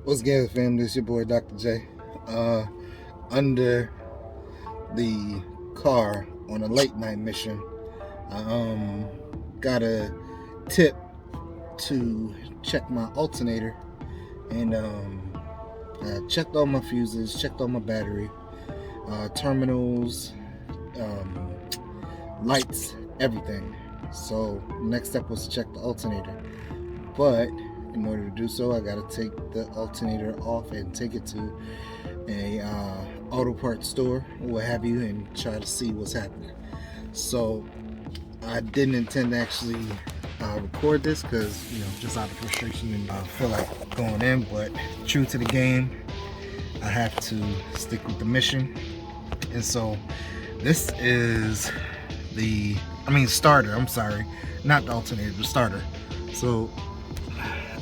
What's good, family? It's your boy Dr. J. Under the car on a late night mission, I got a tip to check my alternator, and I checked all my fuses, checked all my battery, terminals, um, lights, everything. So next step was to check the alternator, but in order to do so, I got to take the alternator off and take it to a auto parts store, what have you, and try to see what's happening. So I didn't intend to actually record this because, just out of frustration and feel like going in, but true to the game, I have to stick with the mission. And so this is the starter. I'm sorry, not the alternator, the starter. So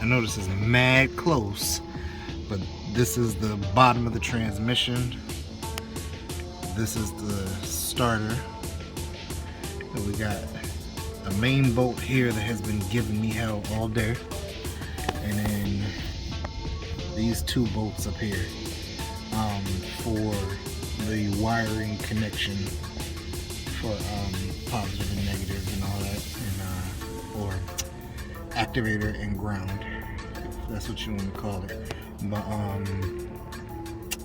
I know this is mad close, but this is the bottom of the transmission. This is the starter. And we got a main bolt here that has been giving me hell all day. And then these two bolts up here for the wiring connection for positive and negative and all that, or activator and ground, if that's what you want to call it. But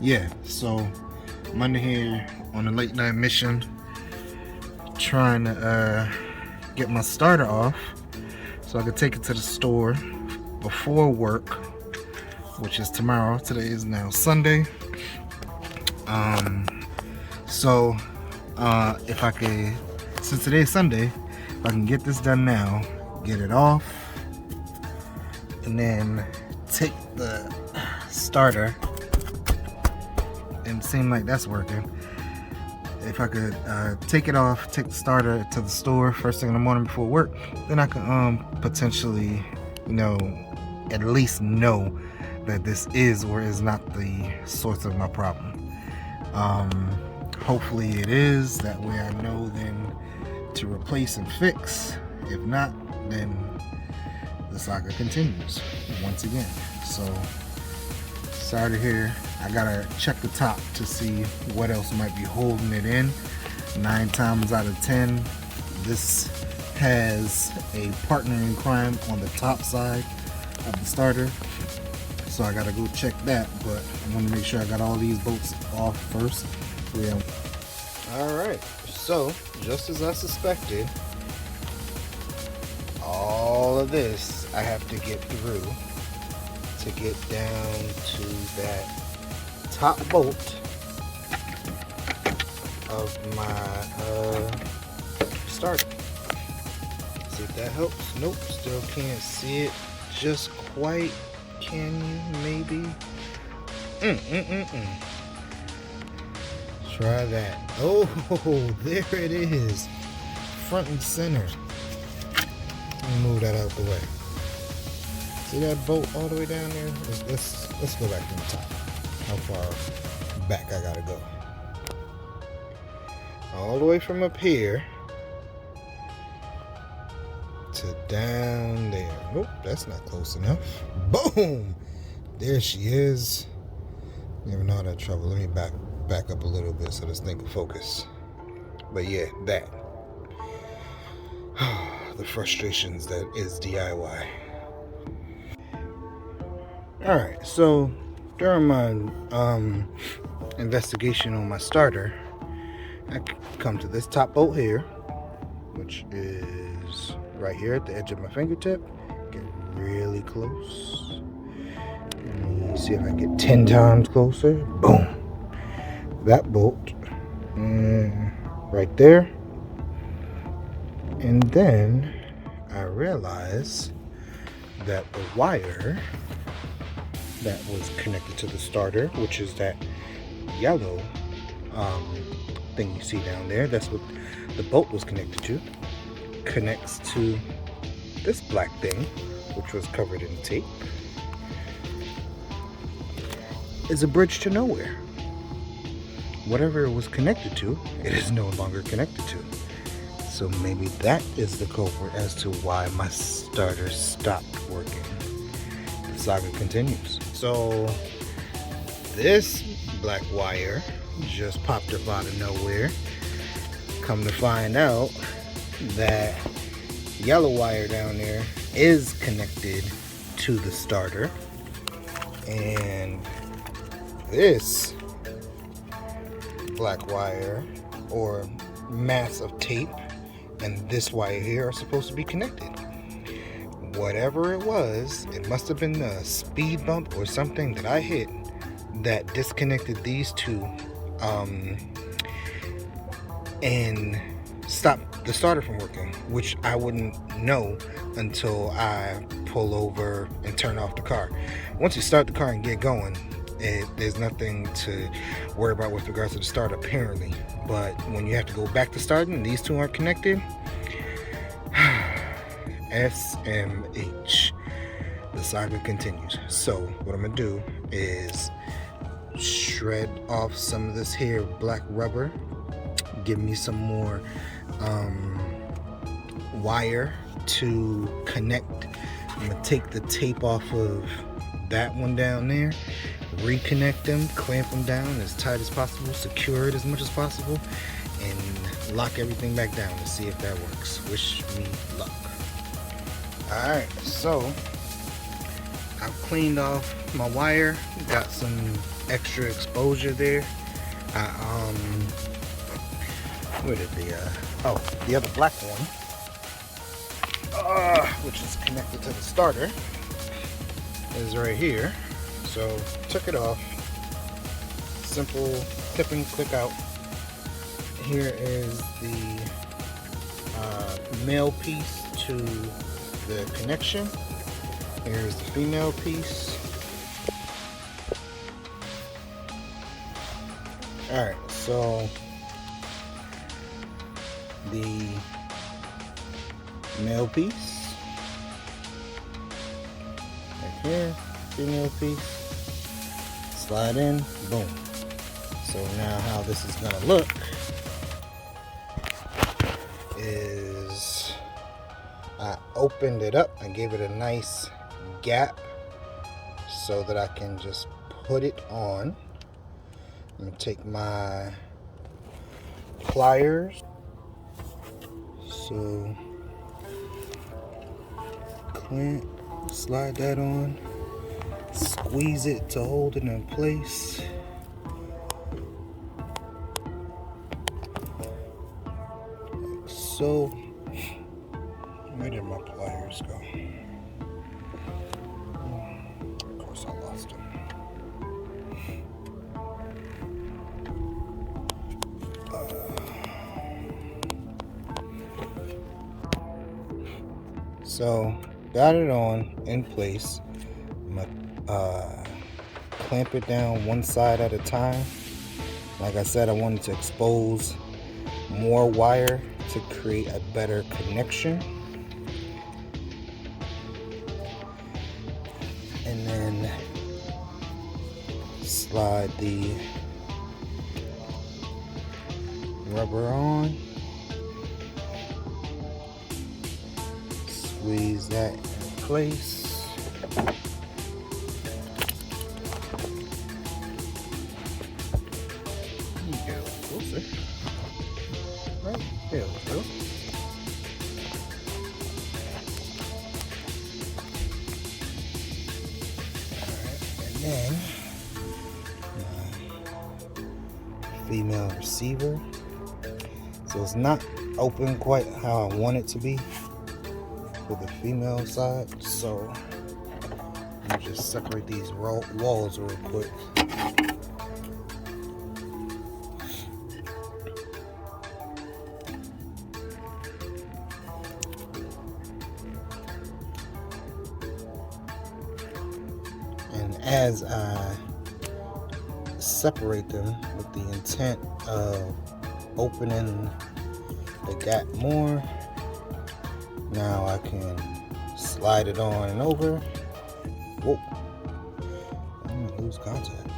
yeah, so I'm under here on a late night mission trying to get my starter off so I could take it to the store before work, which is tomorrow. Today is now Sunday. So if I could, since today is Sunday, if I can get this done now, get it off, and then take the starter, and it seemed like that's working. If I could take it off, take the starter to the store first thing in the morning before work, then I can potentially, at least know that this is or is not the source of my problem. Hopefully it is. That way I know then to replace and fix. If not, then the saga continues once again. So sorry to hear. I gotta check the top to see what else might be holding it in. 9 times out of 10, this has a partner in crime on the top side of the starter. So I gotta go check that, but I want to make sure I got all these bolts off first. Yeah. Alright, so just as I suspected, all of this I have to get through to get down to that top bolt of my starter. See if that helps. Nope, still can't see it just quite. Can you? Maybe. Try that. Oh, there it is, front and center. Let me move that out the way. See that bolt all the way down there? Let's go back from the top. How far back I gotta go? All the way from up here to down there. Nope, that's not close enough. Boom! There she is. Never know that trouble. Let me back up a little bit so this thing can focus. But yeah, that. The frustrations that is DIY. Alright, so during my investigation on my starter, I come to this top bolt here, which is right here at the edge of my fingertip. Get really close. Let me see if I can get 10 times closer. Boom. That bolt right there. And then I realized that the wire that was connected to the starter, which is that yellow thing you see down there, that's what the bolt was connected to, connects to this black thing, which was covered in tape, is a bridge to nowhere. Whatever it was connected to, it is no longer connected to. So maybe that is the culprit as to why my starter stopped working. saga continues. So this black wire just popped up out of nowhere. Come to find out that yellow wire down there is connected to the starter, and this black wire or mass of tape and this wire here are supposed to be connected. Whatever it was, it must have been a speed bump or something that I hit that disconnected these two and stopped the starter from working, which I wouldn't know until I pull over and turn off the car. Once you start the car and get going, there's nothing to worry about with regards to the start apparently. But when you have to go back to starting, these two aren't connected. SMH. The saga continues. So what I'm gonna do is shred off some of this here black rubber, give me some more wire to connect. I'm gonna take the tape off of that one down there, reconnect them, clamp them down as tight as possible, secure it as much as possible, and lock everything back down to see if that works. Wish me luck. Alright, so I've cleaned off my wire, got some extra exposure there. Where did the other black one, which is connected to the starter, is right here. So took it off, simple tip and click out. Here is the male piece to the connection. Here's the female piece. Alright, so the male piece right here, female piece, slide in, boom. So now how this is gonna look is I opened it up, I gave it a nice gap so that I can just put it on. I'm gonna take my pliers, so clamp, slide that on, squeeze it to hold it in place. Like so. Where did my pliers go? Of course I lost them. So got it on in place. I'm gonna clamp it down one side at a time. Like I said, I wanted to expose more wire to create a better connection. And then slide the rubber on. Squeeze that in place. Get a little closer. Right there we go. Then my female receiver, so it's not open quite how I want it to be for the female side, so let me just separate these walls real quick. And as I separate them with the intent of opening the gap more, now I can slide it on and over. Whoa, I'm gonna lose contact.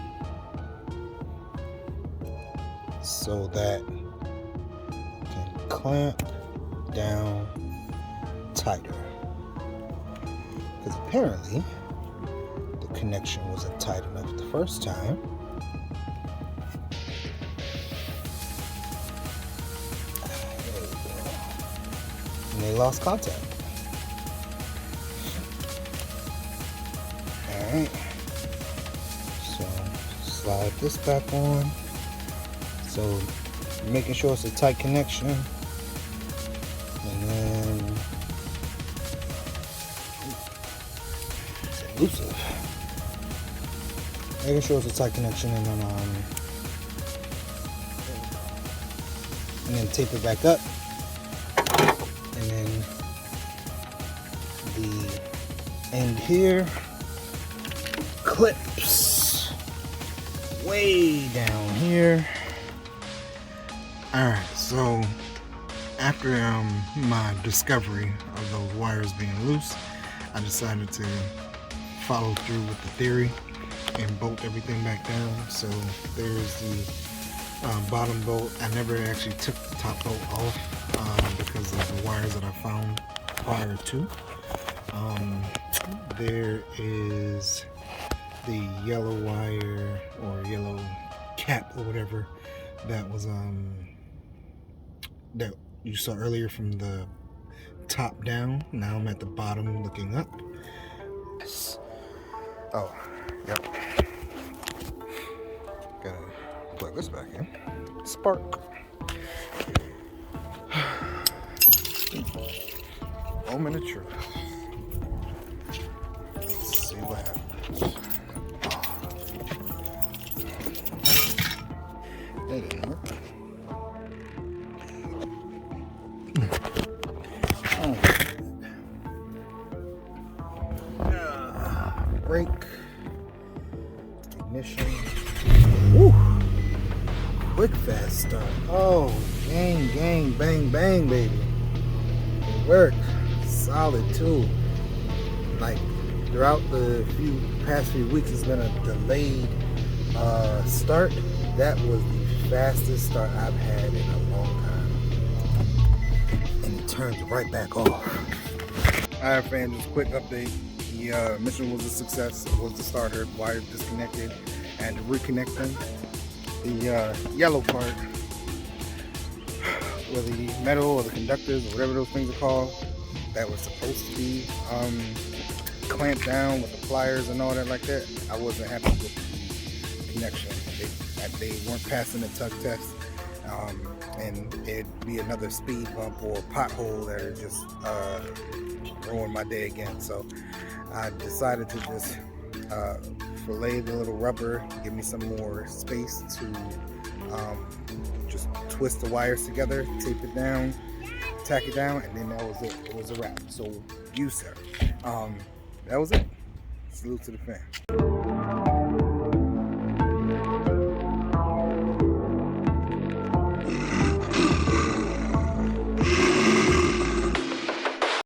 So that I can clamp down tighter. Because apparently connection wasn't tight enough the first time. There we go. And they lost contact. Alright. So slide this back on. So making sure it's a tight connection. And then it's elusive. Making sure it's a tight connection, and then tape it back up, and then the end here clips way down here. Alright, so after my discovery of those wires being loose, I decided to follow through with the theory and bolt everything back down. So there's the bottom bolt. I never actually took the top bolt off because of the wires that I found prior to. There is the yellow wire or yellow cap or whatever that was that you saw earlier from the top down. Now I'm at the bottom looking up. Oh, yep. Gotta plug this back in. Spark. Moment of truth. Let's see what happens. That didn't work. Brake, ignition. Woo! Quick fast start. Oh, gang, gang, bang, bang, baby. It worked. Solid too. Like throughout the past few weeks, it's been a delayed start. That was the fastest start I've had in a long time, and it turned right back off. All right, fam, just a quick update. The mission was a success. It was the starter. Wire disconnected. I had to reconnect them. The yellow part, where the metal or the conductors or whatever those things are called, that was supposed to be clamped down with the pliers and all that like that, I wasn't happy with the connection. They weren't passing the tug test, and it'd be another speed bump or pothole that would just ruin my day again. So I decided to just fillet the little rubber, give me some more space to just twist the wires together, tape it down, tack it down, and then that was it. It was a wrap. So you, sir. That was it. Salute to the fam.